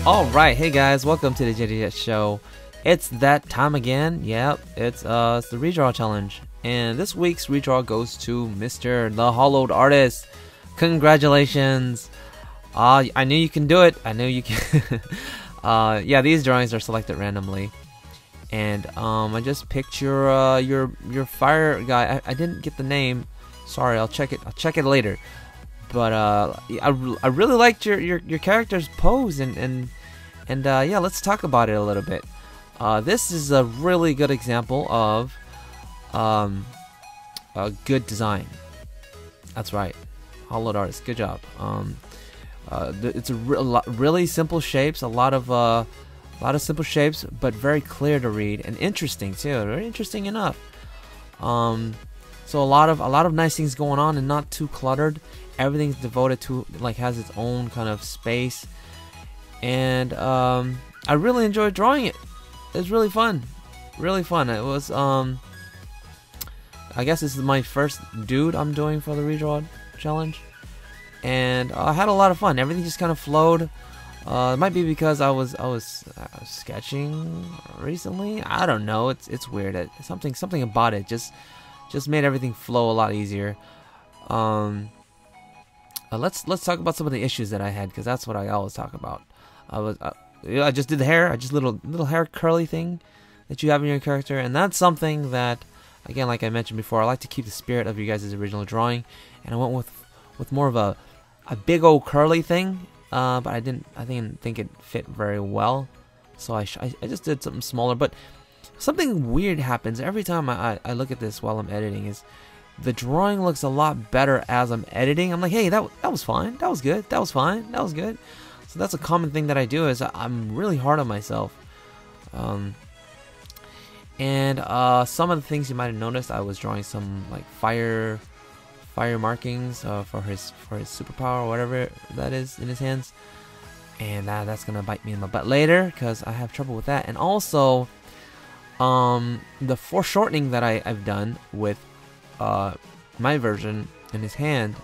Alright, hey guys, welcome to the JDS show. It's that time again. Yep, it's the redraw challenge. And this week's redraw goes to Mr. The Hollowed Artist. Congratulations. I knew you can do it. I knew you can. Yeah, these drawings are selected randomly. And I just picked your fire guy. I didn't get the name. Sorry, I'll check it later. But I really liked your character's pose and yeah, let's talk about it a little bit. This is a really good example of a good design. That's right, Hollowed Artist. Good job. It's really simple shapes. A lot of simple shapes, but very clear to read and interesting too. Very interesting enough. So a lot of nice things going on and not too cluttered. Everything's devoted to, like, has its own kind of space, and I really enjoyed drawing it. It was really fun, really fun. It was I guess this is my first dude I'm doing for the redraw challenge, and I had a lot of fun. Everything just kind of flowed. It might be because I was sketching recently. I don't know. It's weird. Something about it just made everything flow a lot easier. Let's talk about some of the issues that I had, because that's what I always talk about. I just did the hair. I just little hair curly thing that you have in your character, and that's something that, again, like I mentioned before, I like to keep the spirit of you guys' original drawing, and I went with more of a big old curly thing, but I didn't think it fit very well, so I just did something smaller. But something weird happens every time I look at this while I'm editing. Is the drawing looks a lot better as I'm editing. I'm like, hey, that was fine, that was good, that was fine, that was good. So that's a common thing that I do, is I'm really hard on myself. And some of the things you might have noticed, I was drawing some like fire markings for his superpower or whatever that is in his hands, and that's gonna bite me in the butt later because I have trouble with that. And also the foreshortening that I've done with my version in his hand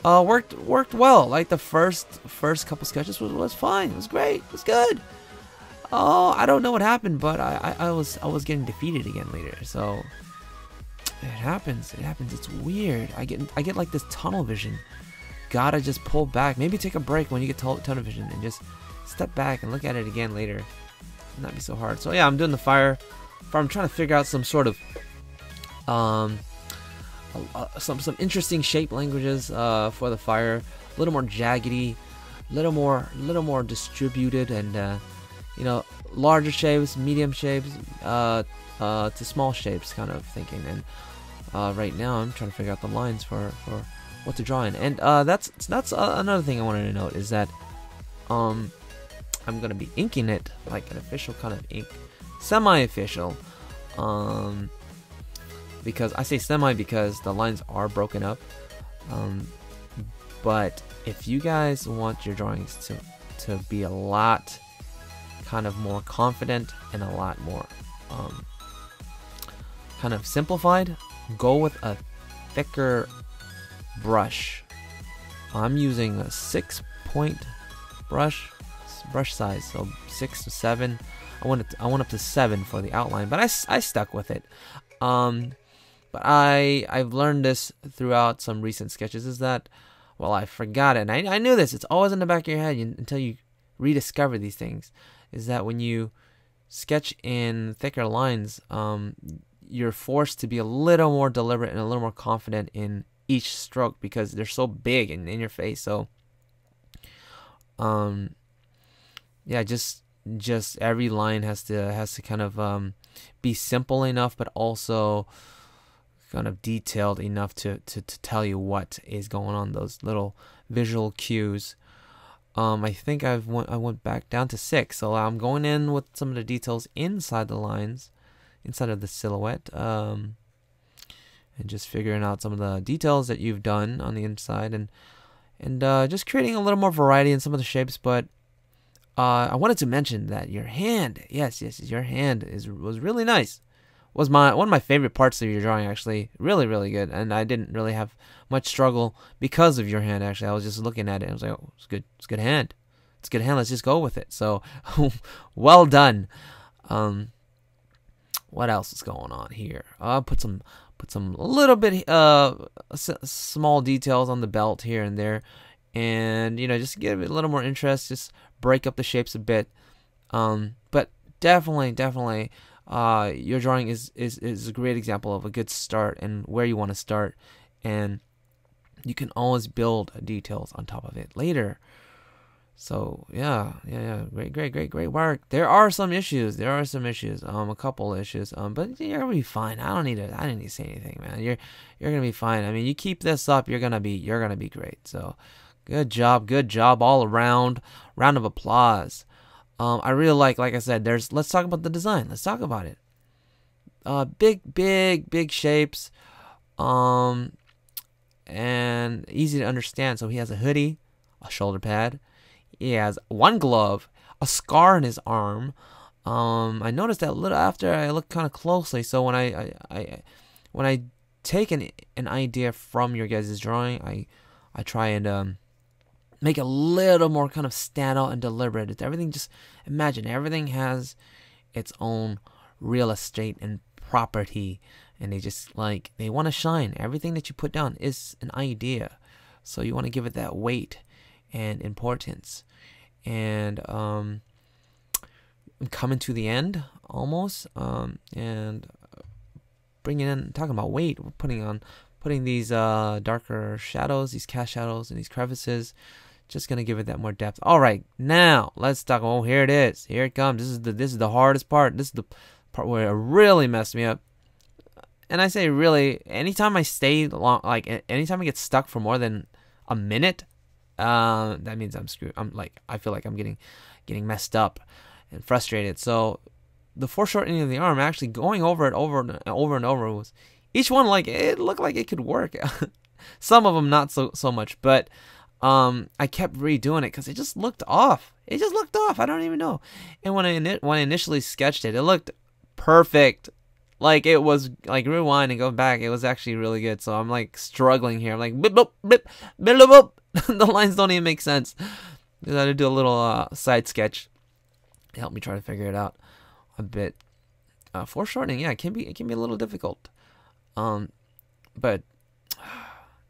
worked well. Like the first couple sketches was fine. It was great. It was good. Oh, I don't know what happened, but I was getting defeated again later. So it happens. It's weird. I get like this tunnel vision. Gotta just pull back. Maybe take a break when you get tunnel vision and just step back and look at it again later. Not be so hard. So yeah, I'm doing the fire. I'm trying to figure out some sort of some interesting shape languages for the fire. A little more jaggedy, little more distributed, and you know, larger shapes, medium shapes, to small shapes, kind of thinking. And right now I'm trying to figure out the lines for what to draw in. And that's another thing I wanted to note, is that I'm gonna be inking it like an official kind of ink, semi-official. Because I say semi because the lines are broken up. But if you guys want your drawings to be a lot kind of more confident and a lot more kind of simplified, go with a thicker brush. I'm using a 6-point brush size, so 6 to 7. I went up to 7 for the outline, but I stuck with it. But I've learned this throughout some recent sketches, is that, well, I forgot it, and I knew this. It's always in the back of your head until you rediscover these things. Is that when you sketch in thicker lines, you're forced to be a little more deliberate and a little more confident in each stroke because they're so big and in your face. So, yeah, just every line has to kind of be simple enough, but also kind of detailed enough to tell you what is going on, those little visual cues. I think I went back down to 6, so I'm going in with some of the details inside the lines, inside of the silhouette, and just figuring out some of the details that you've done on the inside, and just creating a little more variety in some of the shapes. But I wanted to mention that your hand, yes, your hand was really nice. Was one of my favorite parts of your drawing, actually. Really good, and I didn't really have much struggle because of your hand. Actually, I was just looking at it and I was like, oh, it's good hand. it's good hand. Let's just go with it. So, well done. What else is going on here? Put some little bit small details on the belt here and there, and just give it a little more interest. Just break up the shapes a bit. But definitely, your drawing is a great example of a good start and where you want to start, and you can always build details on top of it later. So yeah, great work. There are some issues. A couple issues. But you're gonna be fine. I didn't need to say anything, man. You're gonna be fine. I mean, you keep this up, you're gonna be great. So, good job all around. Round of applause. I really like I said, let's talk about the design. Let's talk about it. Big shapes. And easy to understand. So he has a hoodie, a shoulder pad. He has one glove, a scar on his arm. I noticed that a little after I looked kind of closely. So when I take an idea from your guys' drawing, I try and make it a little more kind of stand out and deliberate. It's everything. Just imagine everything has its own real estate and property, and they want to shine. Everything that you put down is an idea, so you want to give it that weight and importance. And I'm coming to the end almost, and talking about weight. We're putting these darker shadows, these cast shadows, and these crevices. Just gonna give it that more depth. All right, now let's talk. Oh, here it is. Here it comes. This is the hardest part. This is the part where it really messed me up. And I say really, anytime I stay long, anytime I get stuck for more than a minute, that means I'm screwed. I feel like I'm getting messed up and frustrated. So the foreshortening of the arm, actually going over it over and over, was each one it looked like it could work. Some of them not so much, but I kept redoing it because it just looked off. I don't even know. And when I initially sketched it, it looked perfect. It was rewind and go back. It was actually really good. So I'm struggling here. I'm like bip, bip, bip, bip, bip, bip. The lines don't even make sense. I had to do a little side sketch to help me try to figure it out a bit. Foreshortening, yeah, it can be a little difficult. But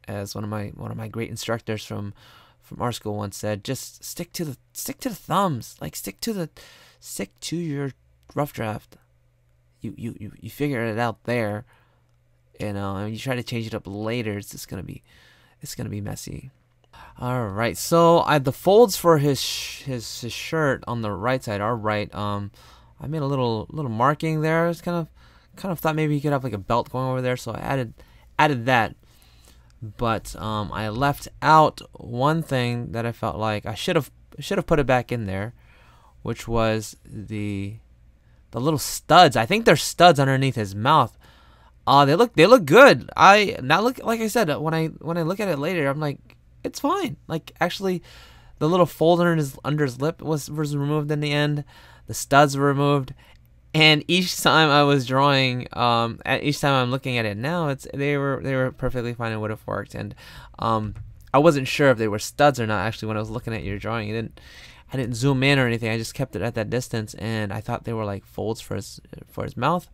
as one of my great instructors from our school once said, just stick to the thumbs. Stick to your rough draft. You figure it out there, and you try to change it up later. It's gonna be messy. All right, so the folds for his shirt on the right side are right. I made a little marking there. It's kind of thought maybe he could have a belt going over there, so I added that. But I left out one thing that I felt like I should have put it back in there, which was the little studs. I think they're studs underneath his mouth. They look good. Like I said, when I look at it later, I'm like, it's fine. Actually, the little fold under his lip was removed in the end. The studs were removed, and each time I was drawing, each time I'm looking at it now, they were perfectly fine and would have worked. And I wasn't sure if they were studs or not. Actually, when I was looking at your drawing, I didn't zoom in or anything. I just kept it at that distance, and I thought they were folds for his mouth.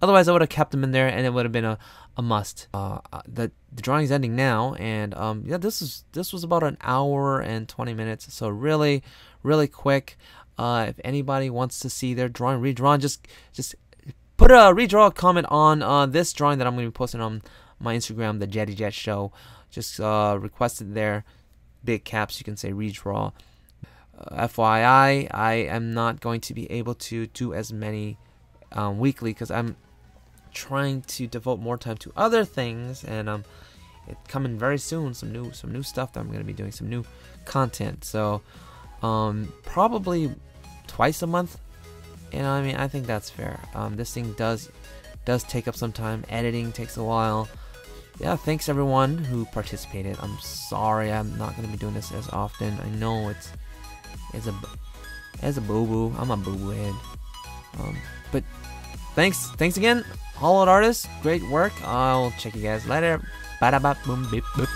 Otherwise, I would have kept them in there, and it would have been a must. The drawing's ending now, and yeah, this was about an hour and 20 minutes, so really quick. If anybody wants to see their drawing redrawn, just put a redraw comment on this drawing that I'm going to be posting on my Instagram, the Jetty Jet Show. Just request it there, big caps. You can say redraw. FYI, I am not going to be able to do as many weekly because I'm trying to devote more time to other things, and it's coming very soon. Some new stuff that I'm going to be doing, some new content. So probably twice a month. I mean, I think that's fair. This thing does take up some time. Editing takes a while. Yeah, thanks everyone who participated. I'm sorry I'm not going to be doing this as often. I know it's a boo-boo. I'm a boo-boo head. But thanks again, Hollowed Artist. Great work. I'll check you guys later. Ba-da-ba-boom-beep-boop.